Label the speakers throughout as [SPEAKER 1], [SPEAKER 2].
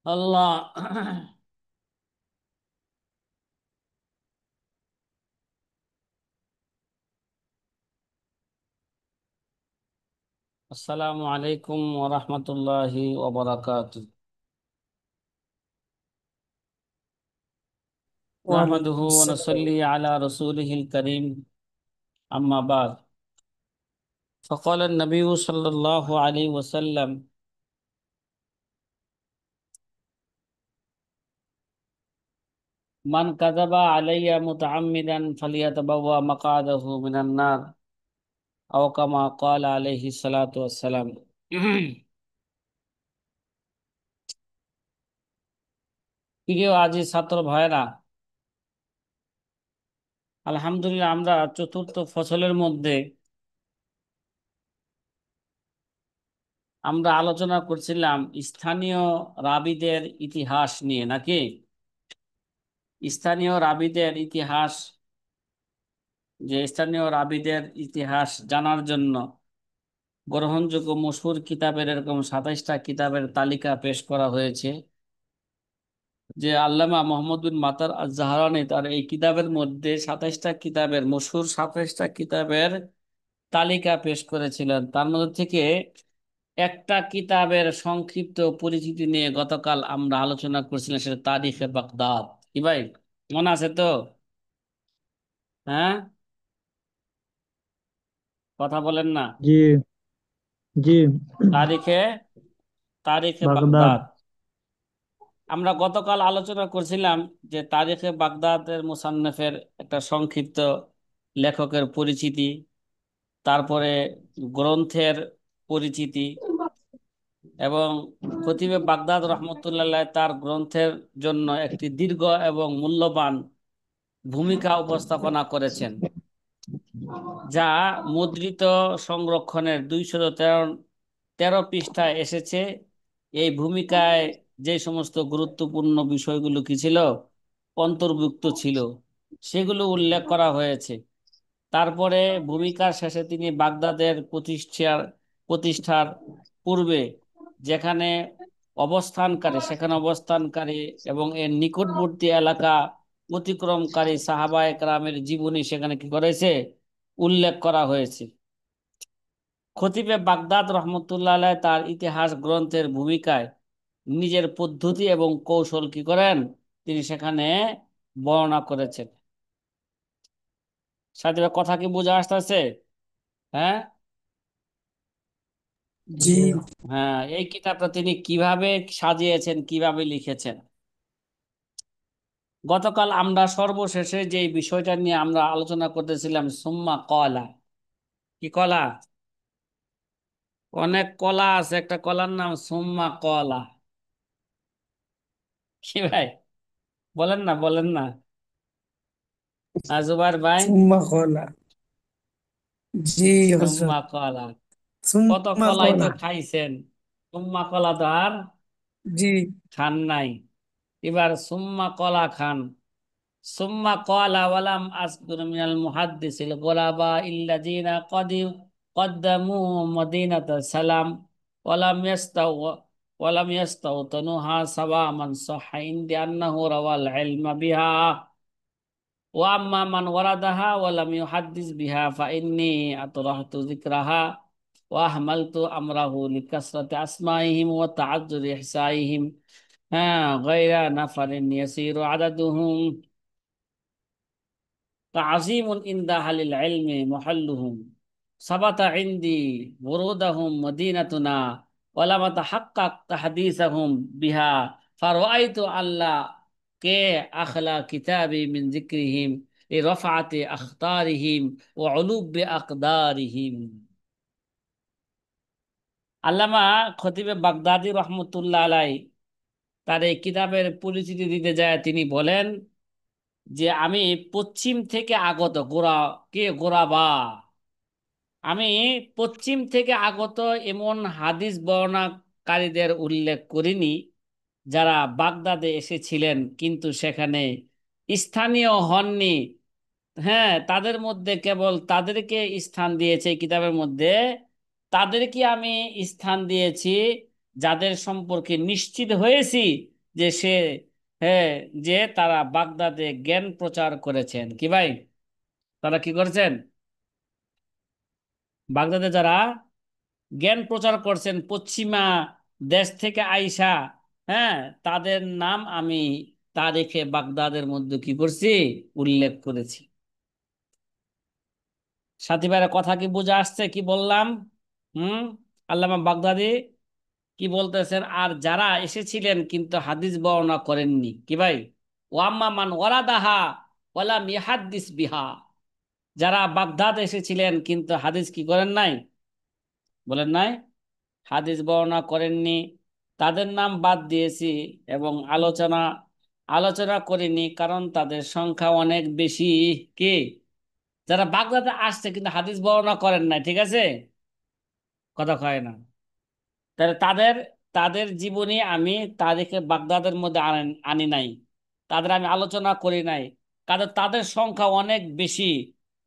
[SPEAKER 1] আল্লাহ। আসসালামু আলাইকুম ওয়া রাহমাতুল্লাহি ওয়া বারাকাতুহু। নাহমাদুহু
[SPEAKER 2] ওয়ালাইকুম
[SPEAKER 1] ওয়া
[SPEAKER 2] আসসালাম।
[SPEAKER 1] নুসাল্লি আলা রাসূলিহিল কারীম, আম্মা বাদ। فقال النبي صلى الله عليه وسلم: من كذب علي متعمدا فليتبوأ مقعده من النار أو كما قال عليه الصلاة والسلام। প্রিয় আজি ছাত্র ভাইরা, আলহামদুলিল্লাহ আমরা চতুর্থ ফসলের মধ্যে আমরা আলোচনা করছিলাম স্থানীয় রাবীদের ইতিহাস নিয়ে, নাকি? স্থানীয় রাবীদের ইতিহাস, যে স্থানীয় রাবীদের ইতিহাস জানার জন্য গ্রহণযোগ্য মশহুর কিতাবের এরকম 27টা কিতাবের তালিকা পেশ করা হয়েছে। যে আল্লামা মোহাম্মদ বিন মাতার আজ-জাহরানী তার এই কিতাবের মধ্যে 27টা কিতাবের মশহুর 27টা কিতাবের তালিকা পেশ করেছিলেন। তার মধ্যে থেকে একটা কিতাবের সংক্ষিপ্ত পরিচিতি নিয়ে গতকাল আমরা আলোচনা করছিলাম, সেটা তারিখে বাগদাদ। কি ভাই, মনে আছে তো? হ্যাঁ, কথা বলেন না।
[SPEAKER 2] জি, জি।
[SPEAKER 1] তারিখে তারিখে
[SPEAKER 2] বাগদাদ।
[SPEAKER 1] বাগদাদ আমরা গতকাল আলোচনা করছিলাম যে তারিখে বাগদাদের মুসান্নফের একটা সংক্ষিপ্ত লেখকের পরিচিতি, তারপরে গ্রন্থের পরিচিতি, এবং খতিবে বাগদাদ রহমতুল্লাহ তার গ্রন্থের জন্য একটি দীর্ঘ এবং মূল্যবান ভূমিকা উপস্থাপনা করেছেন, যা মুদ্রিত সংরক্ষণের 213 পৃষ্ঠায় এসেছে। এই ভূমিকায় যে সমস্ত গুরুত্বপূর্ণ বিষয়গুলো কি ছিল, অন্তর্ভুক্ত ছিল, সেগুলো উল্লেখ করা হয়েছে। তারপরে ভূমিকার শেষে তিনি বাগদাদের প্রতিষ্ঠার পূর্বে যেখানে অবস্থানকারী এবং এর নিকটবর্তী এলাকা অতিক্রমকারী সাহাবায়ে কেরামের জীবনী সেখানে কি করেছে, উল্লেখ করা হয়েছে। খতিবে বাগদাদ রহমতুল্লাহ আলাইহ তার ইতিহাস গ্রন্থের ভূমিকায় নিজের পদ্ধতি এবং কৌশল কি করেন, তিনি সেখানে বর্ণনা করেছেন। সাথে কথা কি বোঝা আসতেছে? হ্যাঁ,
[SPEAKER 2] জি,
[SPEAKER 1] হ্যাঁ। এই কিতাবটা তিনি কিভাবে সাজিয়েছেন, কিভাবে লিখেছেন, গতকাল আমরা সর্বশেষে যে বিষয়টা নিয়ে আমরা আলোচনা করতেছিলাম, সুম্মা কলা। কি কলা? অনেক কলা আছে, একটা কলার নাম সুম্মা কলা। কি ভাই, বলেন না, বলেন না। জুবাইর ভাই,
[SPEAKER 2] সুম্মা কলা। জি
[SPEAKER 1] সুম্মা
[SPEAKER 2] হযরত।
[SPEAKER 1] কলা। কত
[SPEAKER 2] সুম্মা
[SPEAKER 1] কলাই তো
[SPEAKER 2] কলা।
[SPEAKER 1] খাইছেন, সুম্মা কলা তো আর
[SPEAKER 2] জি।
[SPEAKER 1] খান নাই। এবার সুম্মা কলা খান। সুম্মা ক্বালা ওয়ালাম আসকুর মিনাল মুহাদ্দিসিল গুলাবা ইল্লাযিনা কদ্দামু মদিনাতাস সালাম ওয়ালাম ইয়াস্তাওতানুহা সাওয়া মান সাহহা ইনদি আন্নাহু রাওয়াল ইলমা বিহা ওয়া আম্মা মান ওয়ারাদাহা ওয়ালাম ইউহাদ্দিস বিহা ফাইন্নী আতরাহতু যিকরাহা ওয়া আহমালতু আমরাহু লিকাসরাতি আসমাইহিম ওয়া তাআজ্জুরি ইহসাইহিম গায়রা নাফারিন ইয়াসিরু আদাদুহুম تعظيم عند أهل العلم محلهم ثبت عندي ورودهم مدينتنا ولم أتحقق تحديثهم بها فرأيت ألا كي أخلى كتابي من ذكرهم لرفعة أخطارهم وعلوب أقدارهم। আল্লামা খতিবে বাগদাদি রহমতুল্লাহ আলাই তার এই কিতাবের পরিচিতি দিতে যায় তিনি বলেন যে আমি পশ্চিম থেকে আগত গোরাবা, আমি পশ্চিম থেকে আগত এমন হাদিস বর্ণনাকারীদের উল্লেখ করিনি যারা বাগদাদে এসেছিলেন কিন্তু সেখানে স্থানীয় হননি। হ্যাঁ, তাদের মধ্যে কেবল তাদেরকে স্থান দিয়েছে এই কিতাবের মধ্যে, তাদেরকে আমি স্থান দিয়েছি যাদের সম্পর্কে নিশ্চিত হয়েছি যে সে, হ্যাঁ, যে তারা বাগদাদে জ্ঞান প্রচার করেছেন। কি ভাই? তারা কি করেছেন? বাগদাদে যারা জ্ঞান প্রচার করছেন পশ্চিমা দেশ থেকে আইসা, হ্যাঁ, তাদের নাম আমি তারিখে বাগদাদের মধ্যে কি করছি? উল্লেখ করেছি। সাথী ভাইরা, কথা কি বুঝে আসছে কি বললাম? হুম। আল্লামা বাগদাদি কি বলতেছেন? আর যারা এসেছিলেন কিন্তু হাদিস বর্ণনা করেননি, কি ভাই, ওয়াম্মা মান ওয়ারাদাহা ওয়ালাম ইয়াহাদ্দিস বিহা, যারা বাগদাদ এসেছিলেন কিন্তু হাদিস কি করেন নাই? বলেন নাই, হাদিস বর্ণনা করেননি, তাদের নাম বাদ দিয়েছি এবং আলোচনা আলোচনা করিনি, কারণ তাদের সংখ্যা অনেক বেশি। কি? যারা বাগদাদে আসছে কিন্তু হাদিস বর্ণনা করেন নাই, ঠিক আছে, কথা কয় না, তাহলে তাদের তাদের জীবনী আমি তারিখে বাগদাদের মধ্যে আনি নাই, তাদের আমি আলোচনা করি নাই, কারণ তাদের সংখ্যা অনেক বেশি।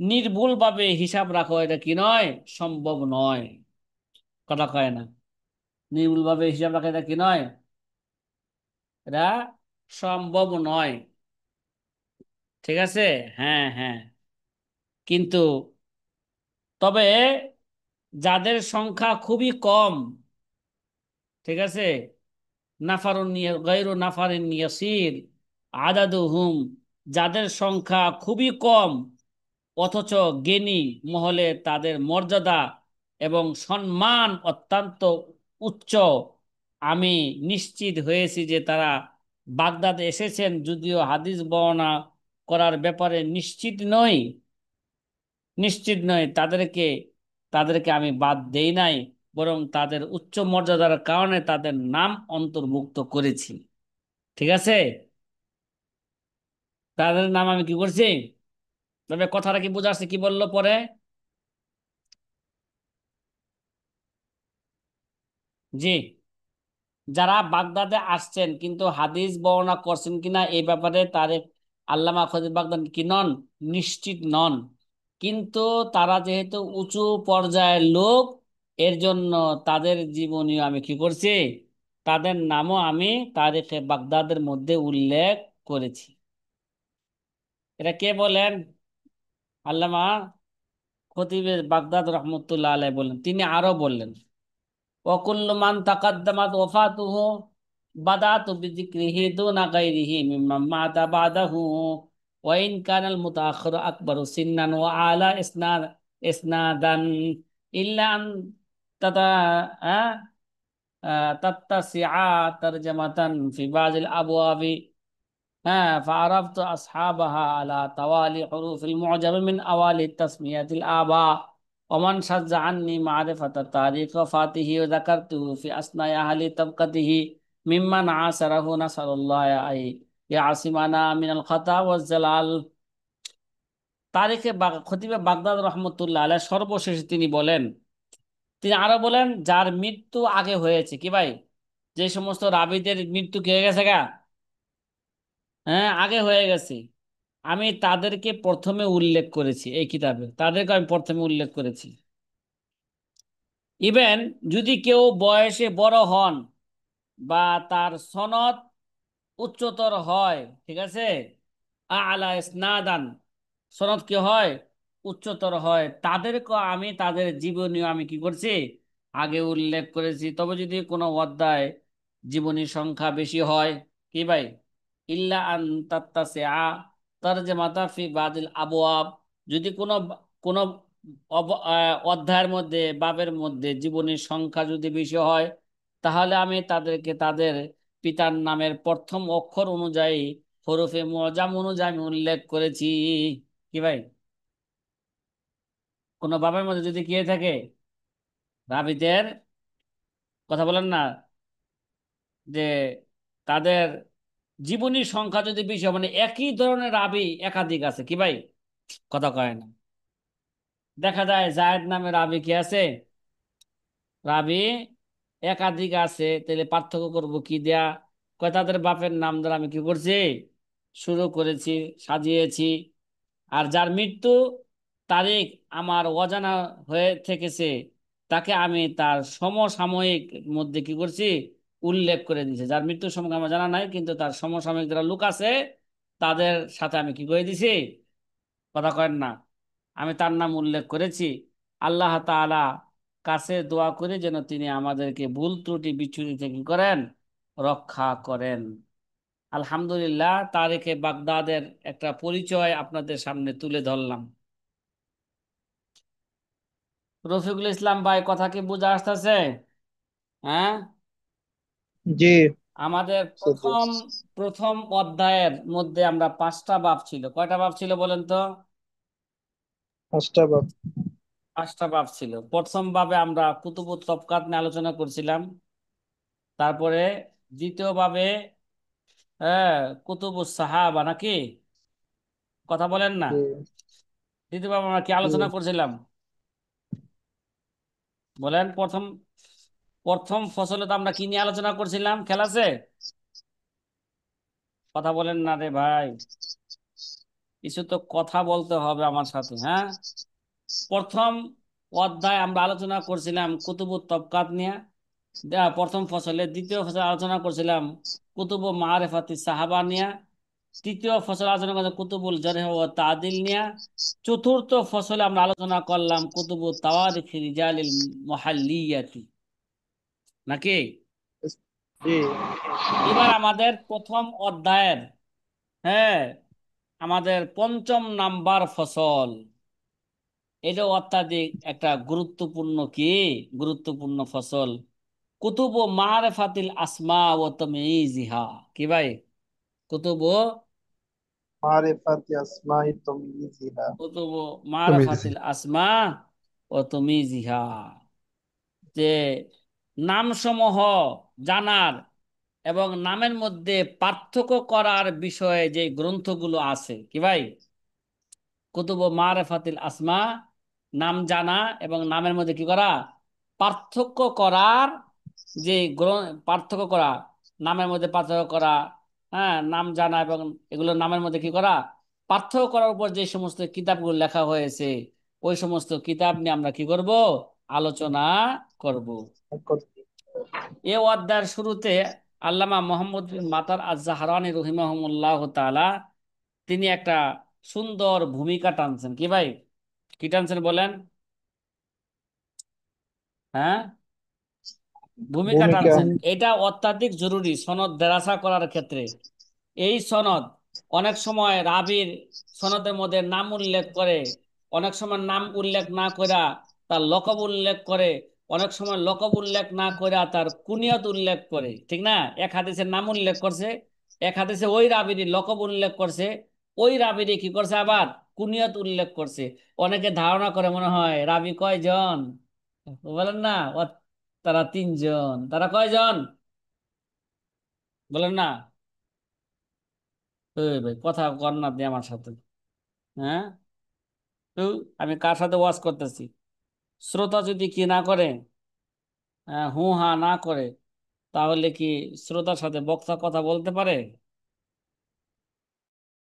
[SPEAKER 1] নির্ভুলভাবে হিসাব রাখা এটা কি নয়? সম্ভব নয়, কথা কয় না। নির্ভুলভাবে হিসাব রাখা এটা কি নয়? এটা সম্ভব নয়, ঠিক আছে। হ্যাঁ, হ্যাঁ। কিন্তু তবে যাদের সংখ্যা খুবই কম, ঠিক আছে, নাফারুন গায়রু নাফারিন ইয়াসির আদাদুহুম, যাদের সংখ্যা খুবই কম অথচ জ্ঞানী মহলে তাদের মর্যাদা এবং সম্মান অত্যন্ত উচ্চ, আমি নিশ্চিত হয়েছি যে তারা বাগদাদে এসেছেন, যদিও হাদিস বর্ণনা করার ব্যাপারে নিশ্চিত নই, তাদেরকে আমি বাদ দেই নাই, বরং তাদের উচ্চ মর্যাদার কারণে তাদের নাম অন্তর্ভুক্ত করেছি, ঠিক আছে। তাদের নাম আমি কি করছি? তবে কথাটা কি বোঝা যাচ্ছে কি বললো পরে? জি। যারা বাগদাদে আসছেন কিন্তু হাদিস বর্ণনা করছেন কিনা এই ব্যাপারে তারিখ আল্লামা খতিব বাগদাদি কি নন? নিশ্চিত নন। কিন্তু তারা যেহেতু উঁচু পর্যায়ের লোক, এর জন্য তাদের জীবনীও আমি কি করছি? তাদের নামও আমি তারিখে বাগদাদের মধ্যে উল্লেখ করেছি। এটা কে বলেন? আল্লামা খতিবে বাগদাদ রহমতুল্লাহ আলাইহি বললেন। তিনি আরো বললেন, وكل من تقدمت وفاته بدأت بذكره دون غيره ممن مات بعده وإن كان المتأخر أكبر سنا وأعلى إسنادا إلا أن تت... تتسع ترجمة في بعض الأبواب. فعرفت أصحابها على توالي حروف المعجم من أوائل التسمية الآباء. ومن شذ عني معرفة تاريخ وفاته وذكرته في أثناء أهل طبقته ممن عاصره، نسأل الله أن يعصمنا من الخطأ والزلال। খতিবে বাগদাদ রহমতুল্লাহ আলাইহ সর্বশেষে তিনি বলেন, তিনি আরো বলেন, যার মৃত্যু আগে হয়েছে, কি ভাই, যে সমস্ত রাবীদের মৃত্যু কি হয়ে গেছে গা, হ্যাঁ, আগে হয়ে গেছে, আমি তাদেরকে প্রথমে উল্লেখ করেছি এই কিতাবে, তাদেরকে আমি প্রথমে উল্লেখ করেছি। ইভেন যদি কেউ বয়সে বড় হন বা তার সনদ উচ্চতর হয়, ঠিক আছে, আলা ইসনাদান, সনদ কি হয়? উচ্চতর হয়, তাদেরকে আমি তাদের জীবনী আমি কি করছি? আগে উল্লেখ করেছি। তবে যদি কোনো অধ্যায় জীবনী সংখ্যা বেশি হয়, কি ভাই, ইল্লা আন তাত্তাসিআ তারজামাতা ফি বাদিল আবওয়াব, যদি কোনো অধ্যায়ের মধ্যে বাবের মধ্যে জীবনীর সংখ্যা যদি বেশি হয়, তাহলে আমি তাদেরকে তাদের পিতার নামের প্রথম অক্ষর অনুযায়ী হরফে মুআজ্জাম অনুযায়ী আমি উল্লেখ করেছি। কি ভাই? কোন বাবার মধ্যে যদি কে থাকে, রাবিদের, কথা বলেন না, যে তাদের জীবনীর সংখ্যা যদি বেশি হয়, মানে একই ধরনের রাবি একাধিক আছে, কি ভাই, কথা কয় না, দেখা যায় জায়েদ নামে রাবি কি আছে, রাবি একাধিক আছে, তাহলে পার্থক্য করব কি দেয়া? কয় তাদের বাপের নাম দ্বারা আমি কি করছি? শুরু করেছি, সাজিয়েছি। আর যার মৃত্যু তারিখ আমার অজানা হয়ে থেকেছে, তাকে আমি তার সমসাময়িক মধ্যে কি করছি? উল্লেখ করে দিয়েছে, যার মৃত্যুর সময় আমার জানা নাই, কিন্তু তার সমসাময়িক যারা লোক আছে তাদের সাথে আমি কি করে দিছি, কথা কয়েন না, আমি তার নাম উল্লেখ করেছি। আল্লাহ তাআলা কাছে দোয়া করে যেন তিনি আমাদেরকে ভুল ত্রুটি বিচ্যুতি থেকে কি করেন, রক্ষা করেন। আলহামদুলিল্লাহ, তারিখে বাগদাদের একটা পরিচয় আপনাদের সামনে তুলে ধরলাম। রফিকুল ইসলাম ভাই, কথা কি বুঝা আসতেছে? হ্যাঁ।
[SPEAKER 3] জি।
[SPEAKER 1] আমাদের
[SPEAKER 3] শুধু
[SPEAKER 1] প্রথম প্রথম অধ্যায়ের মধ্যে আমরা 5টা বাব ছিল, কয়টা বাব ছিল বলেন তো?
[SPEAKER 3] 5টা বাব।
[SPEAKER 1] 5টা বাব ছিল। প্রথম বাবে আমরা কুতুবুত তবকাত নিয়ে আলোচনা করছিলাম। তারপরে দ্বিতীয় বাবে হ্যাঁ কুতুবুস সাহাবা নাকি, কথা বলেন না?
[SPEAKER 3] জি।
[SPEAKER 1] দ্বিতীয় বাবে আমরা কি
[SPEAKER 3] জি।
[SPEAKER 1] আলোচনা করছিলাম বলেন? প্রথম প্রথম ফসলে তো আমরা কি নিয়ে আলোচনা করছিলাম, খেয়াল আছে? কথা বলেন না রে ভাই, কিছু তো কথা বলতে হবে আমার সাথে, হ্যাঁ। প্রথম অধ্যায় আমরা আলোচনা করছিলাম কুতুবুত তবকাত নিয়ে, প্রথম ফসলে। দ্বিতীয় ফসলে আলোচনা করছিলাম কুতুবু মারিফাতি সাহাবা নিয়ে। তৃতীয় ফসল আলোচনা করছিলাম কুতুবুল জারহ ওয়া তাদিল নিয়ে। চতুর্থ ফসলে আমরা আলোচনা করলাম কুতুবু তাওয়ারিখ রিজালিল মুহাল্লিয়াতি, নাকি?
[SPEAKER 3] জি।
[SPEAKER 1] এবার আমাদের প্রথম অধ্যায়ের, হ্যাঁ, আমাদের 5ম নাম্বার ফসল। এটা অত্যাধিক একটা গুরুত্বপূর্ণ কি, গুরুত্বপূর্ণ ফসল। কুতুবু মারিফাতিল আসমা ওয়া তাময়িজিহা। কি ভাই? কুতুবু
[SPEAKER 3] মারিফাতি আসমাই তাময়িজিহা।
[SPEAKER 1] কুতুবু
[SPEAKER 3] তাময়িজি।
[SPEAKER 1] মারিফাতিল আসমা ওয়া তাময়িজিহা, যে নামসমূহ জানার এবং নামের মধ্যে পার্থক্য করার বিষয়ে যে গ্রন্থগুলো আছে, কি ভাই? কুতুব মারিফাতিল আসমা, নাম জানা এবং নামের মধ্যে কি করা, পার্থক্য করার যে পার্থক্য করা, নামের মধ্যে পার্থক্য করা, হ্যাঁ, নাম জানা এবং এগুলো নামের মধ্যে কি করা, পার্থক্য করার উপর যে সমস্ত কিতাবগুলো লেখা হয়েছে, ওই সমস্ত কিতাব নিয়ে আমরা কি করব, আলোচনা করব। এ অধ্যায়ের শুরুতে আল্লামা মোহাম্মদ বিন মাতার আজ-জাহরানী রহিমাহুমুল্লাহ তাআলা তিনি একটা সুন্দর ভূমিকা টানছেন। কি ভাই, কি টানছেন বলেন? হ্যাঁ, ভূমিকা
[SPEAKER 3] ভূমিকা।
[SPEAKER 1] টানছেন। এটা অত্যাধিক জরুরি সনদ দেরাসা করার ক্ষেত্রে। এই সনদ অনেক সময় রাবির সনদের মধ্যে নাম উল্লেখ করে, অনেক সময় নাম উল্লেখ না কইরা তার লকব উল্লেখ করে, অনেক সময় লকব উল্লেখ না কইরা তার কুনিয়ত উল্লেখ করে, ঠিক না? এক হাদিসের নাম উল্লেখ করছে, এক হাদিসে ওই রাবিরই লকব উল্লেখ করছে, ওই রাবিরই কি করছে আবার কুনিয়ত উল্লেখ করছে। অনেকে ধারণা করে মনে হয় রাবি কয়জন, বলেন না? তারা 3জন। তারা কয়জন বলেন না? ওই ভাই, কথা কর না আপনি আমার সাথে, হ্যাঁ। তো আমি কার সাথে ওয়াজ করতেছি? শ্রোতা যদি কি না করে, হু হা না করে, তাহলে কি শ্রোতার সাথে বক্তা কথা বলতে পারে?